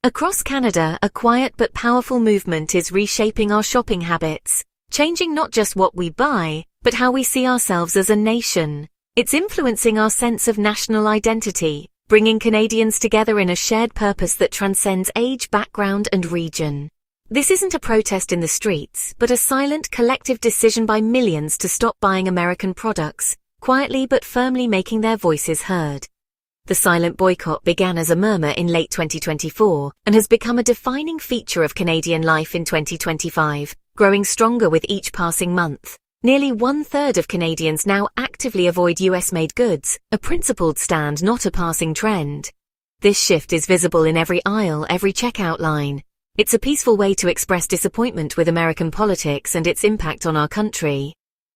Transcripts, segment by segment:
Across Canada, a quiet but powerful movement is reshaping our shopping habits, changing not just what we buy, but how we see ourselves as a nation. It's influencing our sense of national identity, bringing Canadians together in a shared purpose that transcends age, background, and region. This isn't a protest in the streets, but a silent, collective decision by millions to stop buying American products, quietly but firmly making their voices heard. The silent boycott began as a murmur in late 2024 and has become a defining feature of Canadian life in 2025, growing stronger with each passing month. Nearly 1/3 of Canadians now actively avoid US-made goods, a principled stand, not a passing trend. This shift is visible in every aisle, every checkout line. It's a peaceful way to express disappointment with American politics and its impact on our country.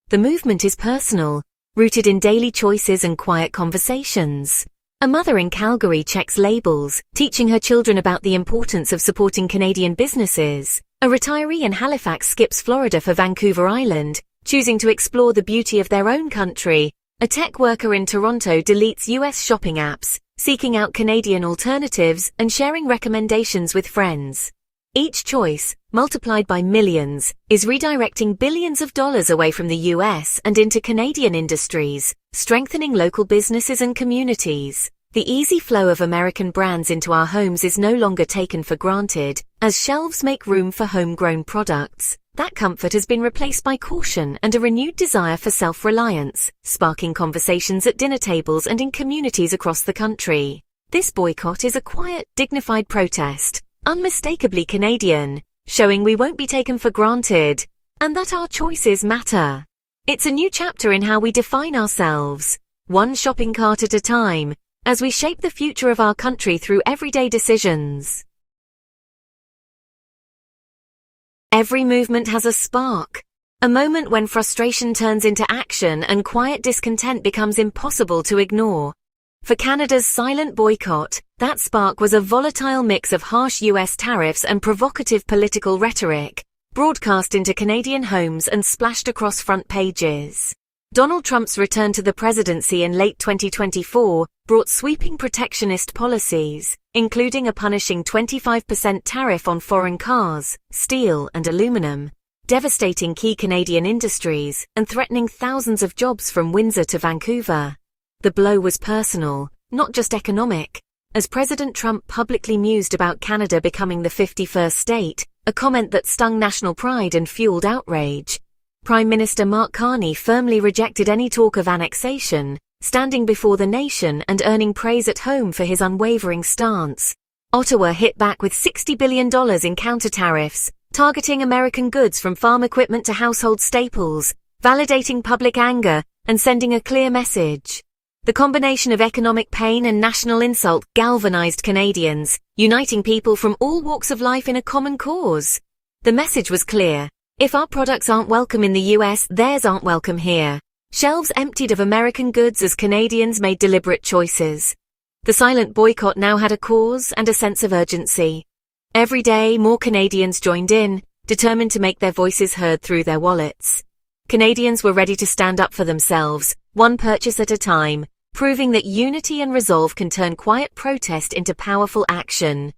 The movement is personal, rooted in daily choices and quiet conversations. A mother in Calgary checks labels, teaching her children about the importance of supporting Canadian businesses. A retiree in Halifax skips Florida for Vancouver Island, choosing to explore the beauty of their own country. A tech worker in Toronto deletes US shopping apps, seeking out Canadian alternatives and sharing recommendations with friends. Each choice, multiplied by millions, is redirecting billions of dollars away from the US and into Canadian industries, strengthening local businesses and communities. The easy flow of American brands into our homes is no longer taken for granted, as shelves make room for homegrown products. That comfort has been replaced by caution and a renewed desire for self-reliance, sparking conversations at dinner tables and in communities across the country. This boycott is a quiet, dignified protest, unmistakably Canadian, showing we won't be taken for granted, and that our choices matter. It's a new chapter in how we define ourselves, one shopping cart at a time, as we shape the future of our country through everyday decisions. Every movement has a spark, a moment when frustration turns into action and quiet discontent becomes impossible to ignore. For Canada's silent boycott, that spark was a volatile mix of harsh US tariffs and provocative political rhetoric, broadcast into Canadian homes and splashed across front pages. Donald Trump's return to the presidency in late 2024 brought sweeping protectionist policies, including a punishing 25% tariff on foreign cars, steel, and aluminum, devastating key Canadian industries and threatening thousands of jobs from Windsor to Vancouver. The blow was personal, not just economic, as President Trump publicly mused about Canada becoming the 51st state, a comment that stung national pride and fueled outrage. Prime Minister Mark Carney firmly rejected any talk of annexation, standing before the nation and earning praise at home for his unwavering stance. Ottawa hit back with $60 billion in counter-tariffs, targeting American goods from farm equipment to household staples, validating public anger and sending a clear message. The combination of economic pain and national insult galvanized Canadians, uniting people from all walks of life in a common cause. The message was clear. If our products aren't welcome in the US, theirs aren't welcome here. Shelves emptied of American goods as Canadians made deliberate choices. The silent boycott now had a cause and a sense of urgency. Every day, more Canadians joined in, determined to make their voices heard through their wallets. Canadians were ready to stand up for themselves, one purchase at a time, proving that unity and resolve can turn quiet protest into powerful action.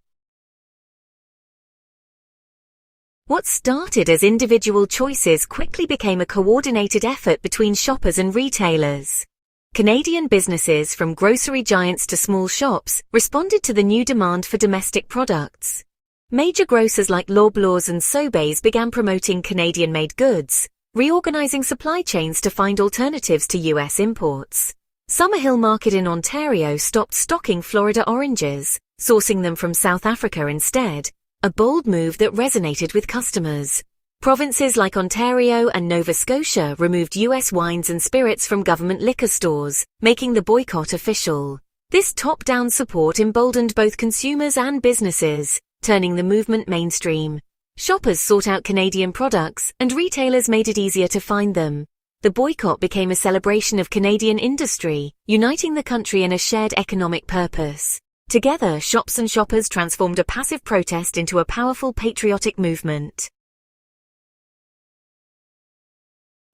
What started as individual choices quickly became a coordinated effort between shoppers and retailers. Canadian businesses, from grocery giants to small shops, responded to the new demand for domestic products. Major grocers like Loblaws and Sobeys began promoting Canadian-made goods, reorganizing supply chains to find alternatives to US imports. Summerhill Market in Ontario stopped stocking Florida oranges, sourcing them from South Africa instead, a bold move that resonated with customers. Provinces like Ontario and Nova Scotia removed US wines and spirits from government liquor stores, making the boycott official. This top-down support emboldened both consumers and businesses, turning the movement mainstream. Shoppers sought out Canadian products, and retailers made it easier to find them. The boycott became a celebration of Canadian industry, uniting the country in a shared economic purpose. Together, shops and shoppers transformed a passive protest into a powerful patriotic movement.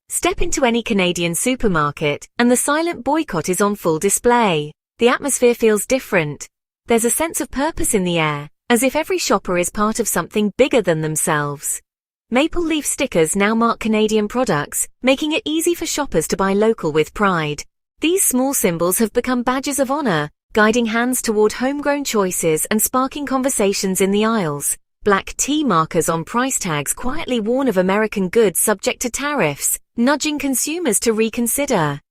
Step into any Canadian supermarket, and the silent boycott is on full display. The atmosphere feels different. There's a sense of purpose in the air, as if every shopper is part of something bigger than themselves. Maple leaf stickers now mark Canadian products, making it easy for shoppers to buy local with pride. These small symbols have become badges of honor, guiding hands toward homegrown choices and sparking conversations in the aisles. Black T markers on price tags quietly warn of American goods subject to tariffs, nudging consumers to reconsider.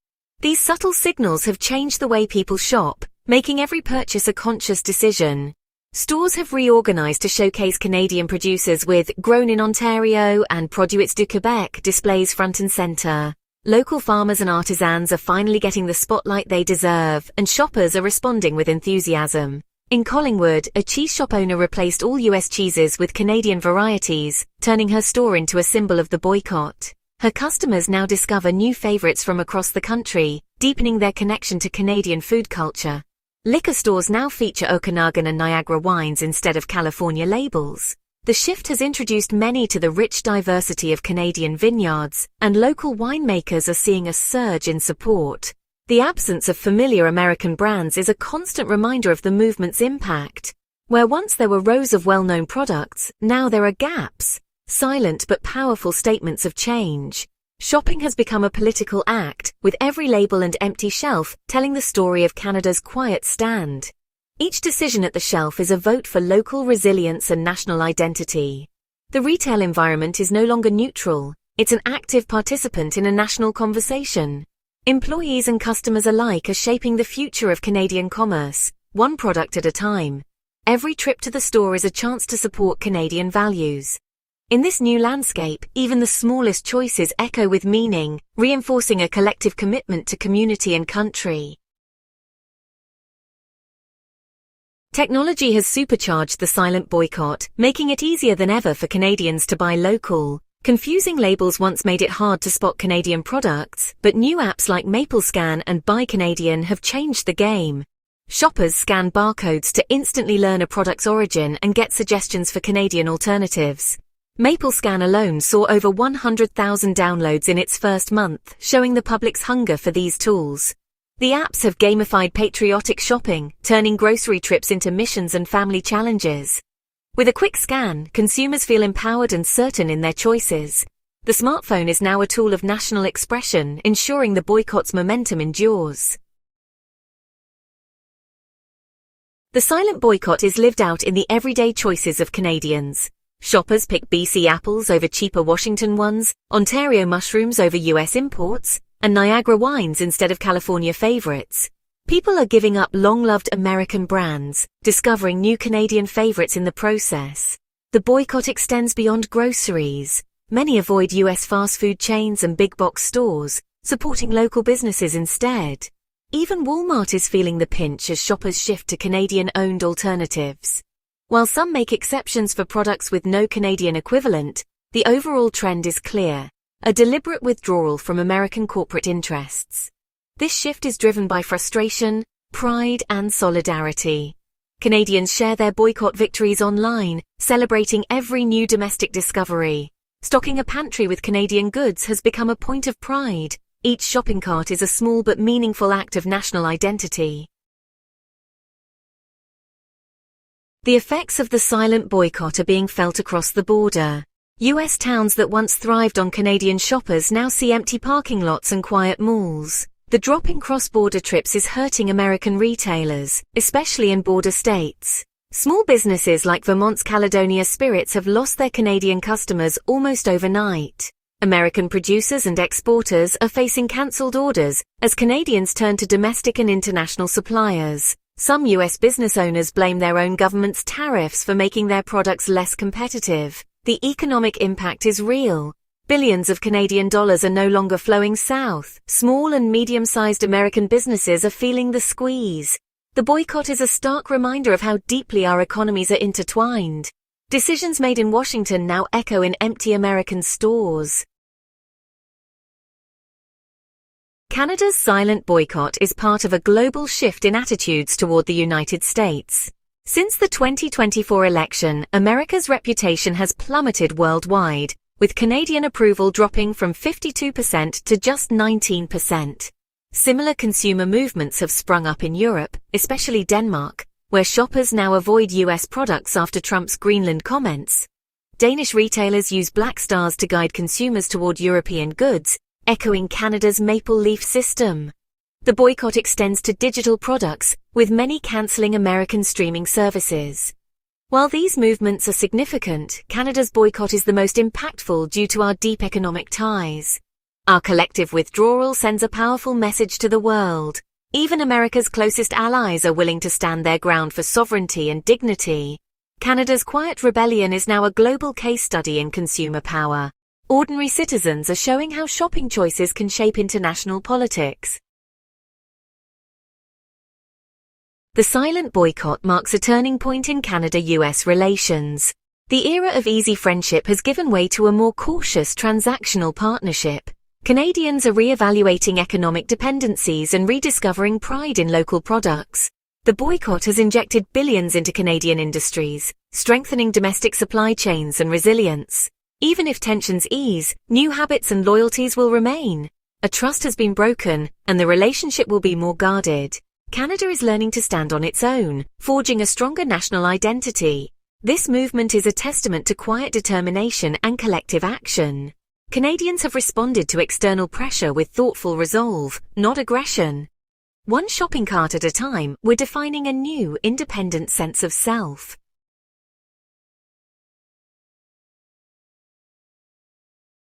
These subtle signals have changed the way people shop, making every purchase a conscious decision. Stores have reorganized to showcase Canadian producers with Grown in Ontario and Produits du Québec displays front and center. Local farmers and artisans are finally getting the spotlight they deserve, and shoppers are responding with enthusiasm. In Collingwood, a cheese shop owner replaced all US cheeses with Canadian varieties, turning her store into a symbol of the boycott. Her customers now discover new favorites from across the country, deepening their connection to Canadian food culture. Liquor stores now feature Okanagan and Niagara wines instead of California labels. The shift has introduced many to the rich diversity of Canadian vineyards, and local winemakers are seeing a surge in support. The absence of familiar American brands is a constant reminder of the movement's impact. Where once there were rows of well-known products, now there are gaps, silent but powerful statements of change. Shopping has become a political act, with every label and empty shelf telling the story of Canada's quiet stand. Each decision at the shelf is a vote for local resilience and national identity. The retail environment is no longer neutral, it's an active participant in a national conversation. Employees and customers alike are shaping the future of Canadian commerce, one product at a time. Every trip to the store is a chance to support Canadian values. In this new landscape, even the smallest choices echo with meaning, reinforcing a collective commitment to community and country. Technology has supercharged the silent boycott, making it easier than ever for Canadians to buy local. Confusing labels once made it hard to spot Canadian products, but new apps like MapleScan and Buy Canadian have changed the game. Shoppers scan barcodes to instantly learn a product's origin and get suggestions for Canadian alternatives. MapleScan alone saw over 100,000 downloads in its first month, showing the public's hunger for these tools. The apps have gamified patriotic shopping, turning grocery trips into missions and family challenges. With a quick scan, consumers feel empowered and certain in their choices. The smartphone is now a tool of national expression, ensuring the boycott's momentum endures. The silent boycott is lived out in the everyday choices of Canadians. Shoppers pick BC apples over cheaper Washington ones, Ontario mushrooms over US imports, and Niagara wines instead of California favorites. People are giving up long-loved American brands, discovering new Canadian favorites in the process. The boycott extends beyond groceries. Many avoid US fast food chains and big-box stores, supporting local businesses instead. Even Walmart is feeling the pinch as shoppers shift to Canadian-owned alternatives. While some make exceptions for products with no Canadian equivalent, the overall trend is clear: a deliberate withdrawal from American corporate interests. This shift is driven by frustration, pride, and solidarity. Canadians share their boycott victories online, celebrating every new domestic discovery. Stocking a pantry with Canadian goods has become a point of pride. Each shopping cart is a small but meaningful act of national identity. The effects of the silent boycott are being felt across the border. US towns that once thrived on Canadian shoppers now see empty parking lots and quiet malls. The drop in cross-border trips is hurting American retailers, especially in border states. Small businesses like Vermont's Caledonia Spirits have lost their Canadian customers almost overnight. American producers and exporters are facing cancelled orders as Canadians turn to domestic and international suppliers. Some US business owners blame their own government's tariffs for making their products less competitive. The economic impact is real. Billions of Canadian dollars are no longer flowing south. Small and medium-sized American businesses are feeling the squeeze. The boycott is a stark reminder of how deeply our economies are intertwined. Decisions made in Washington now echo in empty American stores. Canada's silent boycott is part of a global shift in attitudes toward the United States. Since the 2024 election, America's reputation has plummeted worldwide, with Canadian approval dropping from 52% to just 19%. Similar consumer movements have sprung up in Europe, especially Denmark, where shoppers now avoid US products after Trump's Greenland comments. Danish retailers use black stars to guide consumers toward European goods, echoing Canada's maple leaf system. The boycott extends to digital products, with many cancelling American streaming services. While these movements are significant, Canada's boycott is the most impactful due to our deep economic ties. Our collective withdrawal sends a powerful message to the world. Even America's closest allies are willing to stand their ground for sovereignty and dignity. Canada's quiet rebellion is now a global case study in consumer power. Ordinary citizens are showing how shopping choices can shape international politics. The silent boycott marks a turning point in Canada-US relations. The era of easy friendship has given way to a more cautious transactional partnership. Canadians are re-evaluating economic dependencies and rediscovering pride in local products. The boycott has injected billions into Canadian industries, strengthening domestic supply chains and resilience. Even if tensions ease, new habits and loyalties will remain. A trust has been broken, and the relationship will be more guarded. Canada is learning to stand on its own, forging a stronger national identity. This movement is a testament to quiet determination and collective action. Canadians have responded to external pressure with thoughtful resolve, not aggression. One shopping cart at a time, we're defining a new, independent sense of self.